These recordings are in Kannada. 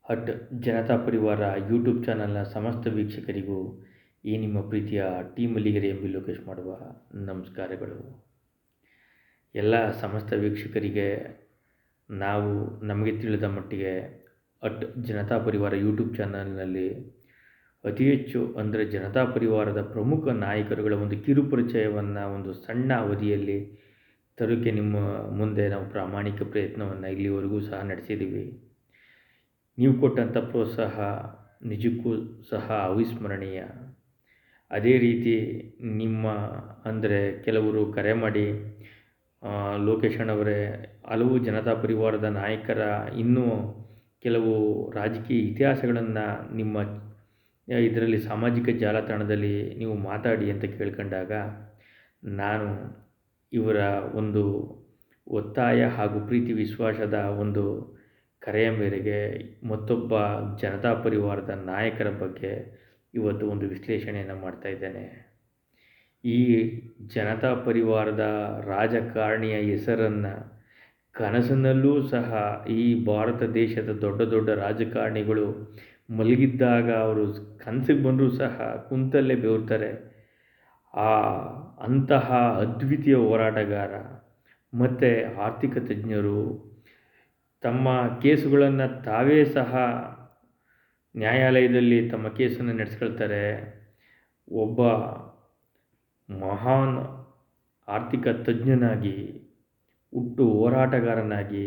ಹಟ್ ಜನತಾ ಪರಿವಾರ ಯೂಟ್ಯೂಬ್ ಚಾನಲ್ನ ಸಮಸ್ತ ವೀಕ್ಷಕರಿಗೂ ಈ ನಿಮ್ಮ ಪ್ರೀತಿಯ ಟೀಮ್ ಮಲ್ಲಿಗೆರೆ ಎಂಬಿ ಲೋಕೇಶ್ ಮಾಡುವ ನಮಸ್ಕಾರಗಳು. ಎಲ್ಲ ಸಮಸ್ತ ವೀಕ್ಷಕರಿಗೆ ನಾವು ನಮಗೆ ತಿಳಿದ ಮಟ್ಟಿಗೆ ಹಟ್ ಜನತಾ ಪರಿವಾರ ಯೂಟ್ಯೂಬ್ ಚಾನಲ್ನಲ್ಲಿ ಅತಿ ಹೆಚ್ಚು ಅಂದರೆ ಜನತಾ ಪರಿವಾರದ ಪ್ರಮುಖ ನಾಯಕರುಗಳ ಒಂದು ಕಿರುಪರಿಚಯವನ್ನು ಒಂದು ಸಣ್ಣ ಅವಧಿಯಲ್ಲಿ ತರೋಕ್ಕೆ ನಿಮ್ಮ ಮುಂದೆ ನಾವು ಪ್ರಾಮಾಣಿಕ ಪ್ರಯತ್ನವನ್ನು ಇಲ್ಲಿವರೆಗೂ ಸಹ ನಡೆಸಿದ್ದೀವಿ. ನೀವು ಕೊಟ್ಟಂಥ ಪ್ರೋತ್ಸಾಹ ನಿಜಕ್ಕೂ ಸಹ ಅವಿಸ್ಮರಣೀಯ. ಅದೇ ರೀತಿ ನಿಮ್ಮ ಅಂದರೆ ಕೆಲವರು ಕರೆ ಮಾಡಿ ಲೋಕೇಶ್ ಅಣ್ಣವರೇ, ಹಲವು ಜನತಾ ಪರಿವಾರದ ನಾಯಕರ ಇನ್ನೂ ಕೆಲವು ರಾಜಕೀಯ ಇತಿಹಾಸಗಳನ್ನು ನಿಮ್ಮ ಇದರಲ್ಲಿ ಸಾಮಾಜಿಕ ಜಾಲತಾಣದಲ್ಲಿ ನೀವು ಮಾತಾಡಿ ಅಂತ ಕೇಳ್ಕೊಂಡಾಗ ನಾನು ಇವರ ಒಂದು ಒತ್ತಾಯ ಹಾಗೂ ಪ್ರೀತಿ ವಿಶ್ವಾಸದ ಒಂದು ಕರೆಯ ಮೇರೆಗೆ ಮತ್ತೊಬ್ಬ ಜನತಾ ಪರಿವಾರದ ನಾಯಕರ ಬಗ್ಗೆ ಇವತ್ತು ಒಂದು ವಿಶ್ಲೇಷಣೆಯನ್ನು ಮಾಡ್ತಾ ಇದ್ದೇನೆ. ಈ ಜನತಾ ಪರಿವಾರದ ರಾಜಕಾರಣಿಯ ಹೆಸರನ್ನು ಕನಸಿನಲ್ಲೂ ಸಹ ಈ ಭಾರತ ದೇಶದ ದೊಡ್ಡ ದೊಡ್ಡ ರಾಜಕಾರಣಿಗಳು ಮಲಗಿದ್ದಾಗ ಅವರು ಕನಸಿಗೆ ಬಂದರೂ ಸಹ ಕುಂತಲ್ಲೇ ಬೆವರ್ತಾರೆ. ಅಂತಹ ಅದ್ವಿತೀಯ ಹೋರಾಟಗಾರ ಮತ್ತು ಆರ್ಥಿಕ ತಜ್ಞರು ತಮ್ಮ ಕೇಸುಗಳನ್ನು ತಾವೇ ಸಹ ನ್ಯಾಯಾಲಯದಲ್ಲಿ ತಮ್ಮ ಕೇಸನ್ನು ನಡೆಸ್ಕೊಳ್ತಾರೆ. ಒಬ್ಬ ಮಹಾನ್ ಆರ್ಥಿಕ ತಜ್ಞನಾಗಿ ಹೋರಾಟಗಾರನಾಗಿ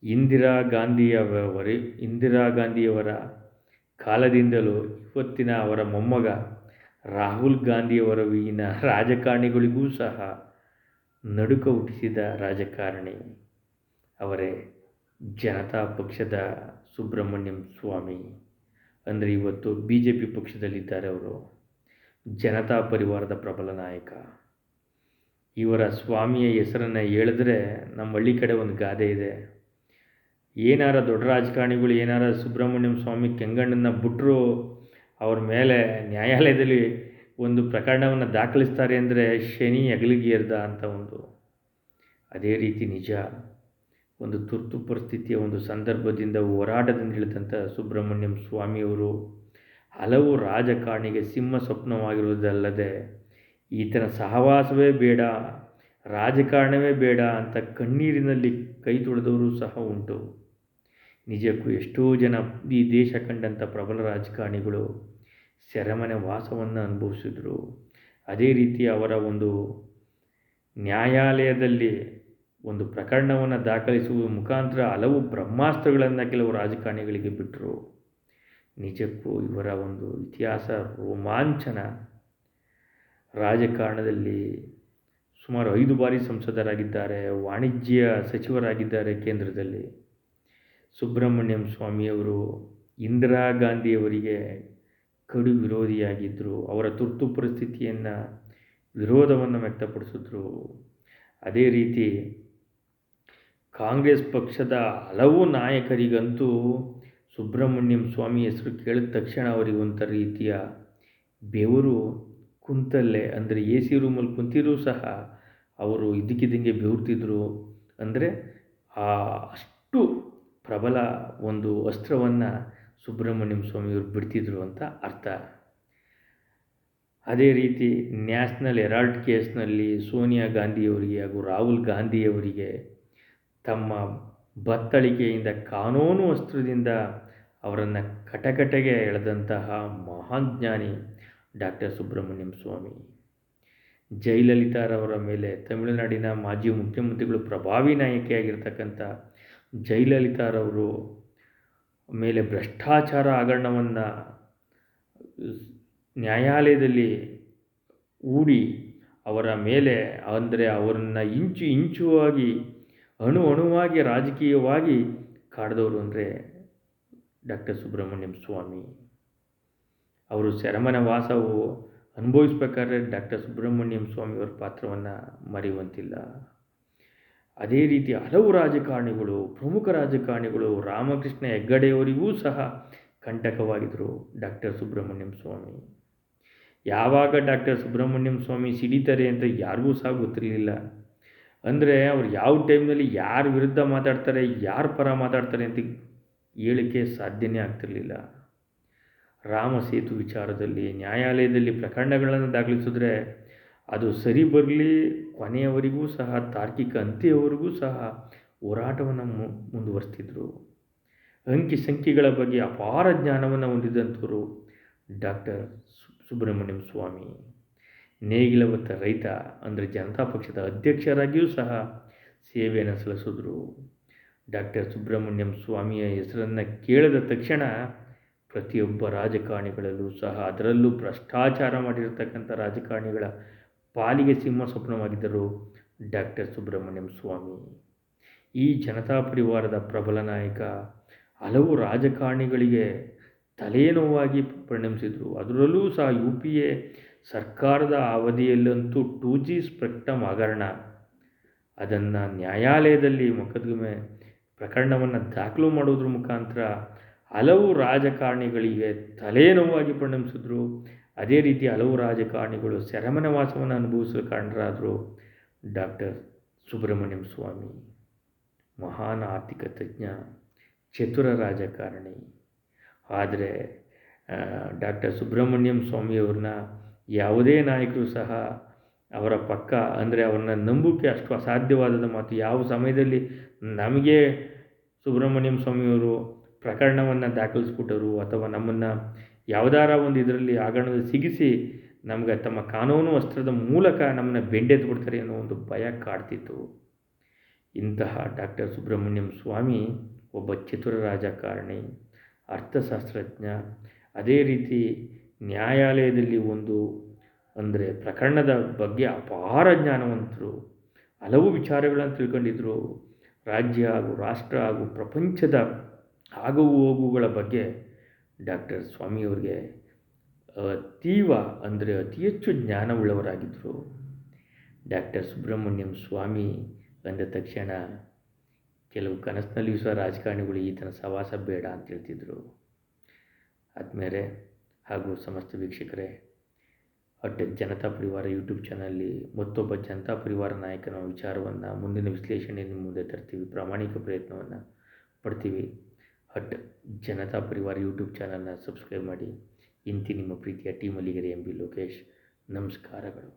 ಇಂದಿರಾ ಗಾಂಧಿಯವರ ಕಾಲದಿಂದಲೂ ಇವತ್ತಿನ ಅವರ ಮೊಮ್ಮಗ ರಾಹುಲ್ ಗಾಂಧಿಯವರವಿನ ರಾಜಕಾರಣಿಗಳಿಗೂ ಸಹ ನಡುಕ ಹುಟ್ಟಿಸಿದ ರಾಜಕಾರಣಿ ಅವರೇ ಜನತಾ ಪಕ್ಷದ ಸುಬ್ರಹ್ಮಣ್ಯಂ ಸ್ವಾಮಿ. ಅಂದರೆ ಇವತ್ತು BJP ಪಕ್ಷದಲ್ಲಿದ್ದಾರೆ. ಅವರು ಜನತಾ ಪರಿವಾರದ ಪ್ರಬಲ ನಾಯಕ. ಇವರ ಸ್ವಾಮಿಯ ಹೆಸರನ್ನು ಹೇಳಿದ್ರೆ ನಮ್ಮ ಹಳ್ಳಿ ಕಡೆ ಒಂದು ಗಾದೆ ಇದೆ, ಏನಾರ ದೊಡ್ಡ ರಾಜಕಾರಣಿಗಳು ಏನಾರ ಸುಬ್ರಹ್ಮಣ್ಯಂ ಸ್ವಾಮಿ ಕೆಂಗಣ್ಣನ್ನು ಬಿಟ್ಟರು ಅವ್ರ ಮೇಲೆ ನ್ಯಾಯಾಲಯದಲ್ಲಿ ಒಂದು ಪ್ರಕರಣವನ್ನು ದಾಖಲಿಸ್ತಾರೆ ಅಂದರೆ ಶನಿ ಹೆಗಲಿಗೇರ್ದ ಅಂತ ಒಂದು. ಅದೇ ರೀತಿ ನಿಜ, ಒಂದು ತುರ್ತು ಪರಿಸ್ಥಿತಿಯ ಒಂದು ಸಂದರ್ಭದಿಂದ ಹೋರಾಟದಿಂದ ಇಳಿದಂಥ ಸುಬ್ರಹ್ಮಣ್ಯಂ ಸ್ವಾಮಿಯವರು ಹಲವು ರಾಜಕಾರಣಿಗೆ ಸಿಂಹ ಸ್ವಪ್ನವಾಗಿರುವುದಲ್ಲದೆ ಈತನ ಸಹವಾಸವೇ ಬೇಡ, ರಾಜಕಾರಣವೇ ಬೇಡ ಅಂತ ಕಣ್ಣೀರಿನಲ್ಲಿ ಕೈ ತೊಳೆದವರು ಸಹ ಉಂಟು. ನಿಜಕ್ಕೂ ಎಷ್ಟೋ ಜನ ಈ ದೇಶ ಕಂಡಂಥ ಪ್ರಬಲ ರಾಜಕಾರಣಿಗಳು ಸೆರೆಮನೆ ವಾಸವನ್ನು ಅನುಭವಿಸಿದರು. ಅದೇ ರೀತಿ ಅವರ ಒಂದು ನ್ಯಾಯಾಲಯದಲ್ಲಿ ಒಂದು ಪ್ರಕರಣವನ್ನು ದಾಖಲಿಸುವ ಮುಖಾಂತರ ಹಲವು ಬ್ರಹ್ಮಾಸ್ತ್ರಗಳನ್ನು ಕೆಲವು ರಾಜಕಾರಣಿಗಳಿಗೆ ಬಿಟ್ಟರು. ನಿಜಕ್ಕೂ ಇವರ ಒಂದು ಇತಿಹಾಸ ರೋಮಾಂಚನ. ರಾಜಕಾರಣದಲ್ಲಿ ಸುಮಾರು 5 ಬಾರಿ ಸಂಸದರಾಗಿದ್ದಾರೆ, ವಾಣಿಜ್ಯ ಸಚಿವರಾಗಿದ್ದಾರೆ ಕೇಂದ್ರದಲ್ಲಿ. ಸುಬ್ರಹ್ಮಣ್ಯಂ ಸ್ವಾಮಿಯವರು ಇಂದಿರಾ ಗಾಂಧಿಯವರಿಗೆ ಕಡು ವಿರೋಧಿಯಾಗಿದ್ದರು. ಅವರ ತುರ್ತು ಪರಿಸ್ಥಿತಿಯನ್ನು ವಿರೋಧವನ್ನು ವ್ಯಕ್ತಪಡಿಸಿದ್ರು. ಅದೇ ರೀತಿ ಕಾಂಗ್ರೆಸ್ ಪಕ್ಷದ ಹಲವು ನಾಯಕರಿಗಂತೂ ಸುಬ್ರಹ್ಮಣ್ಯಂ ಸ್ವಾಮಿ ಹೆಸರು ಕೇಳಿದ ತಕ್ಷಣ ಅವರಿಗೆ ಒಂಥರ ರೀತಿಯ ಬೆವರು ಕುಂತಲ್ಲೇ, ಅಂದರೆ AC ರೂಮಲ್ಲಿ ಕುಂತಿರೂ ಸಹ ಅವರು ಇದ್ದಕ್ಕಿದ್ದಂಗೆ ಬೆವರ್ತಿದ್ರು. ಅಂದರೆ ಅಷ್ಟು ಪ್ರಬಲ ಒಂದು ಅಸ್ತ್ರವನ್ನು ಸುಬ್ರಹ್ಮಣ್ಯಂ ಸ್ವಾಮಿಯವರು ಬಿಡ್ತಿದ್ರು ಅಂತ ಅರ್ಥ. ಅದೇ ರೀತಿ ನ್ಯಾಷನಲ್ ಹೆರಾಲ್ಡ್ ಕೇಸ್ನಲ್ಲಿ ಸೋನಿಯಾ ಗಾಂಧಿಯವರಿಗೆ ಹಾಗೂ ರಾಹುಲ್ ಗಾಂಧಿಯವರಿಗೆ ತಮ್ಮ ಬತ್ತಳಿಕೆಯಿಂದ ಕಾನೂನು ಅಸ್ತ್ರದಿಂದ ಅವರನ್ನು ಕಟಕಟೆಗೆ ಎಳೆದಂತಹ ಮಹಾನ್ ಜ್ಞಾನಿ ಡಾಕ್ಟರ್ ಸುಬ್ರಹ್ಮಣ್ಯಂ ಸ್ವಾಮಿ. ಜಯಲಲಿತಾರವರ ಮೇಲೆ ತಮಿಳುನಾಡಿನ ಮಾಜಿ ಮುಖ್ಯಮಂತ್ರಿಗಳು ಪ್ರಭಾವಿ ನಾಯಕಿಯಾಗಿರ್ತಕ್ಕಂಥ ಜಯಲಲಿತಾರವರು ಮೇಲೆ ಭ್ರಷ್ಟಾಚಾರ ಹಗರಣವನ್ನು ನ್ಯಾಯಾಲಯದಲ್ಲಿ ಹೂಡಿ ಅವರ ಮೇಲೆ ಅಂದರೆ ಅವರನ್ನು ಇಂಚು ಇಂಚುವಾಗಿ ಅಣುವಾಗಿ ರಾಜಕೀಯವಾಗಿ ಕಾಡ್ದವರು ಅಂದರೆ ಡಾಕ್ಟರ್ ಸುಬ್ರಹ್ಮಣ್ಯಂ ಸ್ವಾಮಿ. ಅವರು ಸೆರೆಮನೆ ವಾಸವು ಅನುಭವಿಸ್ಬೇಕಾದ್ರೆ ಡಾಕ್ಟರ್ ಸುಬ್ರಹ್ಮಣ್ಯಂ ಸ್ವಾಮಿಯವರ ಪಾತ್ರವನ್ನು ಮರೆಯುವಂತಿಲ್ಲ. ಅದೇ ರೀತಿ ಹಲವು ರಾಜಕಾರಣಿಗಳು, ಪ್ರಮುಖ ರಾಜಕಾರಣಿಗಳು, ರಾಮಕೃಷ್ಣ ಹೆಗಡೆಯವರಿಗೂ ಸಹ ಕಂಟಕವಾಗಿದ್ದರು ಡಾಕ್ಟರ್ ಸುಬ್ರಹ್ಮಣ್ಯಂ ಸ್ವಾಮಿ. ಯಾವಾಗ ಡಾಕ್ಟರ್ ಸುಬ್ರಹ್ಮಣ್ಯಂ ಸ್ವಾಮಿ ಸಿಡಿತಾರೆ ಅಂತ ಯಾರಿಗೂ ಸಹ ಗೊತ್ತಿರಲಿಲ್ಲ. ಅಂದರೆ ಅವ್ರು ಯಾವ ಟೈಮ್ನಲ್ಲಿ ಯಾರ ವಿರುದ್ಧ ಮಾತಾಡ್ತಾರೆ, ಯಾರ ಪರ ಮಾತಾಡ್ತಾರೆ ಅಂತ ಹೇಳಿಕೆ ಸಾಧ್ಯನೇ ಆಗ್ತಿರಲಿಲ್ಲ. ರಾಮ ಸೇತು ವಿಚಾರದಲ್ಲಿ ನ್ಯಾಯಾಲಯದಲ್ಲಿ ಪ್ರಕರಣಗಳನ್ನು ದಾಖಲಿಸಿದ್ರೆ ಅದು ಸರಿ ಬರಲಿ, ಕೊನೆಯವರೆಗೂ ಸಹ ತಾರ್ಕಿಕ ಅಂತ್ಯವರೆಗೂ ಸಹ ಹೋರಾಟವನ್ನು ಮುಂದುವರಿಸ್ತಿದ್ರು. ಅಂಕಿ ಸಂಖ್ಯೆಗಳ ಬಗ್ಗೆ ಅಪಾರ ಜ್ಞಾನವನ್ನು ಹೊಂದಿದಂಥವರು ಡಾಕ್ಟರ್ ಸುಬ್ರಹ್ಮಣ್ಯಂ ಸ್ವಾಮಿ. ನೇಗಿಲ ಹೊತ್ತ ರೈತ ಅಂದರೆ ಜನತಾ ಪಕ್ಷದ ಅಧ್ಯಕ್ಷರಾಗಿಯೂ ಸಹ ಸೇವೆಯನ್ನು ಸಲ್ಲಿಸಿದ್ರು. ಡಾಕ್ಟರ್ ಸುಬ್ರಹ್ಮಣ್ಯಂ ಸ್ವಾಮಿಯ ಹೆಸರನ್ನು ಕೇಳಿದ ತಕ್ಷಣ ಪ್ರತಿಯೊಬ್ಬ ರಾಜಕಾರಣಿಗಳಲ್ಲೂ ಸಹ, ಅದರಲ್ಲೂ ಭ್ರಷ್ಟಾಚಾರ ಮಾಡಿರತಕ್ಕಂಥ ರಾಜಕಾರಣಿಗಳ ಪಾಲಿಗೆ ಸಿಂಹ ಸ್ವಪ್ನವಾಗಿದ್ದರು ಡಾಕ್ಟರ್ ಸುಬ್ರಹ್ಮಣ್ಯಂ ಸ್ವಾಮಿ. ಈ ಜನತಾ ಪರಿವಾರದ ಪ್ರಬಲ ನಾಯಕ ಹಲವು ರಾಜಕಾರಣಿಗಳಿಗೆ ತಲೆನೋವಾಗಿ ಪರಿಣಮಿಸಿದರು. ಅದರಲ್ಲೂ ಸಹ UPA ಸರ್ಕಾರದ ಅವಧಿಯಲ್ಲಂತೂ 2G ಸ್ಪೆಕ್ಟ್ರಮ್ ಹಗರಣ, ಅದನ್ನು ನ್ಯಾಯಾಲಯದಲ್ಲಿ ಮೊಕದ್ದಮೆ ಪ್ರಕರಣವನ್ನು ದಾಖಲು ಮಾಡೋದ್ರ ಮುಖಾಂತರ ಹಲವು ರಾಜಕಾರಣಿಗಳಿಗೆ ತಲೆನೋವಾಗಿ ಪರಿಣಮಿಸಿದ್ರು. ಅದೇ ರೀತಿ ಹಲವು ರಾಜಕಾರಣಿಗಳು ಸೆರೆಮನೆ ವಾಸವನ್ನು ಅನುಭವಿಸಲು ಕಾರಣರಾದರು ಡಾಕ್ಟರ್ ಸುಬ್ರಹ್ಮಣ್ಯಂ ಸ್ವಾಮಿ. ಮಹಾನ್ ಆರ್ಥಿಕ ತಜ್ಞ, ಚತುರ ರಾಜಕಾರಣಿ. ಆದರೆ ಡಾಕ್ಟರ್ ಸುಬ್ರಹ್ಮಣ್ಯಂ ಸ್ವಾಮಿಯವ್ರನ್ನ ಯಾವುದೇ ನಾಯಕರು ಸಹ ಅವರ ಪಕ್ಕ, ಅಂದರೆ ಅವ್ರನ್ನ ನಂಬೋಕ್ಕೆ ಅಷ್ಟು ಅಸಾಧ್ಯವಾದ ಮಾತು. ಯಾವ ಸಮಯದಲ್ಲಿ ನಮಗೆ ಸುಬ್ರಹ್ಮಣ್ಯಂ ಸ್ವಾಮಿಯವರು ಪ್ರಕರಣವನ್ನು ದಾಖಲಿಸ್ಬಿಟ್ಟರು ಅಥವಾ ನಮ್ಮನ್ನು ಯಾವುದಾರ ಒಂದು ಇದರಲ್ಲಿ ಹಗರಣದಲ್ಲಿ ಸಿಗಿಸಿ ನಮಗೆ ತಮ್ಮ ಕಾನೂನು ಅಸ್ತ್ರದ ಮೂಲಕ ನಮ್ಮನ್ನು ಬೆಂಡೆತ್ತು ಬಿಡ್ತಾರೆ ಅನ್ನೋ ಒಂದು ಭಯ ಕಾಡ್ತಿತ್ತು. ಇಂತಹ ಡಾಕ್ಟರ್ ಸುಬ್ರಹ್ಮಣ್ಯಂ ಸ್ವಾಮಿ ಒಬ್ಬ ಚತುರ ರಾಜಕಾರಣಿ, ಅರ್ಥಶಾಸ್ತ್ರಜ್ಞ, ಅದೇ ರೀತಿ ನ್ಯಾಯಾಲಯದಲ್ಲಿ ಅಂದರೆ ಪ್ರಕರಣದ ಬಗ್ಗೆ ಅಪಾರ ಜ್ಞಾನವಂತರು. ಹಲವು ವಿಚಾರಗಳನ್ನು ತಿಳ್ಕೊಂಡಿದ್ದರು. ರಾಜ್ಯ ಹಾಗೂ ರಾಷ್ಟ್ರ ಹಾಗೂ ಪ್ರಪಂಚದ ಆಗು ಹೋಗುಗಳ ಬಗ್ಗೆ ಡಾಕ್ಟರ್ ಸ್ವಾಮಿಯವ್ರಿಗೆ ಅತಿ ಹೆಚ್ಚು ಜ್ಞಾನವುಳ್ಳವರಾಗಿದ್ದರು. ಡಾಕ್ಟರ್ ಸುಬ್ರಹ್ಮಣ್ಯಂ ಸ್ವಾಮಿ ಅಂದ ತಕ್ಷಣ ಕೆಲವು ಕನಸಿನಲ್ಲಿಯೂ ಸಹ ರಾಜಕಾರಣಿಗಳು ಈತನ ಸವಾಸ ಬೇಡ ಅಂತ ಹೇಳ್ತಿದ್ರು. ಆದಮೇಲೆ ಹಾಗೂ ಸಮಸ್ತ ವೀಕ್ಷಕರೇ, ಜನತಾ ಪರಿವಾರ ಯೂಟ್ಯೂಬ್ ಚಾನಲ್ಲಿ ಮತ್ತೊಬ್ಬ ಜನತಾ ಪರಿವಾರ ನಾಯಕನ ವಿಚಾರವನ್ನು ಮುಂದಿನ ವಿಶ್ಲೇಷಣೆ ನಿಮ್ಮ ಮುಂದೆ ತರ್ತೀವಿ. ಪ್ರಾಮಾಣಿಕ ಪ್ರಯತ್ನವನ್ನು ಪಡ್ತೀವಿ. ಜನತಾ ಪರಿವಾರ ಯೂಟ್ಯೂಬ್ ಚಾನಲ್ನ ಸಬ್ಸ್ಕ್ರೈಬ್ ಮಾಡಿ. ಇಂತಿ ನಿಮ್ಮ ಪ್ರೀತಿಯ ಟಿ. ಮಲ್ಲಿಗೆರೆ MB ಲೋಕೇಶ್. ನಮಸ್ಕಾರಗಳು.